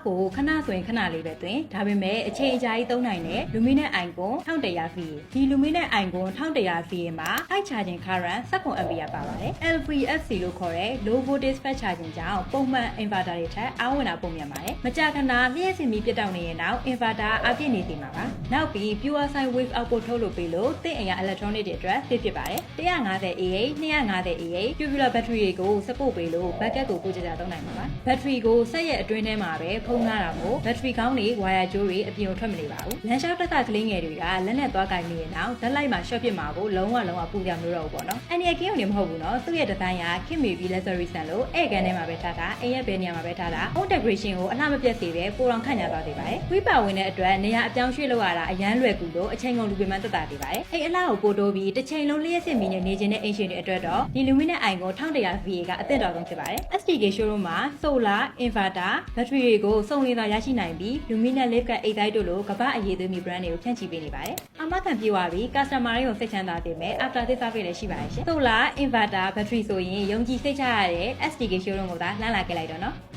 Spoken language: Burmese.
ကိုခဏဆိုရင်ခဏလေးပဲတွင်ဒါပေမဲ့အချိန်အကြာကြီးသုံးနိုင်တဲ့ Luminous Icon 1100V ဒီ Luminous Icon 1100V မှာ high charging current 16A ပါပါတယ် LVFC လို့ခေါ်တဲ့ low voltage fast charging ကြောင့်ပုံမှန် inverter တွေထက်အားဝင်တာပုံမြန်ပါတယ်မကြာခဏလျှက်စစ်မီပြတ်တောက်နေရင်တော့ inverter အပြည့်နေသေးမှာပါနောက်ပြီး pure sine wave output ထုတ်လို့ပေးလို့သင့်အရာ electronic တွေအတွက်ဖြစ်ပါတယ် 150Ah 250Ah tubular battery တွေကို support ပေးလို့ backup ကိုကိုကြကြသုံးနိုင်မှာပါ battery ကိုဆက်ရဲ့အတွင်းထဲမှာပဲဖုံးထားတာမို့ battery ကောင်းတွေ wire ကြိုးတွေအပြင်ကိုထွက်မနေပါဘူးလမ်းလျှောက်တက်ကကလေးငယ်တွေကလက်နဲ့သွားကင်နေရင်တော့ဓာတ်လိုက်မှာ short ဖြစ်မှာကိုလုံးဝပူကြမလို့တော့ဘူးပေါ့နော်အန်ရကင်းုံနေမဟုတ်ဘူးနော်သူ့ရဲ့ဒီဇိုင်းကခင်မီပြီး luxury ဆန်လို့အဲ့ကန်ထဲမှာပဲထားတာအိမ်ရဲ့ဘယ်နေရာမှာပဲထားတာ home decoration ကိုအလှမပြတ်စေပဲပိုအောင်ခန့်ညာသွားစေပါတယ်ဝိပါဝင်တဲ့အတွက်နေရာအပြောင်းရွှေ့လောက်ရတာအရန်လွယ်ကူလို့အချိန်ကုန်လူပင်မတက်တာတွေပါတယ်အဲ့အလှကိုပို့တိုးပြီးတစ်ချိန်လုံးလျှက်စစ်မီနေခြင်းတဲ့အိမ်ရှင်တွေအတွက်တော့ဒီ Luminous Icon 1100VA ကအသင့်တော်ဆုံးဖြစ်ပါတယ် STK showroom မှာ solar inverter battery တွေကိုစုံလင်စွာရရှိနိုင်ပြီး Luminous Lift အိတ်တိုင်းတို့လိုကမ္ဘာအရေးသွေးမီ brand တွေကိုဖြန့်ချိပေးနေပါတယ်အမခံပြေးသွားပြီး customer တွေကိုစိတ်ချမ်းသာစေမယ် after sales service လည်းရှိပါတယ်ရှင် solar inverter battery ဆိုရင်ယုံကြည်စိတ်ချရတဲ့ STK showroom ကိုသာလှမ်းလာခဲ့လိုက်တော့နော်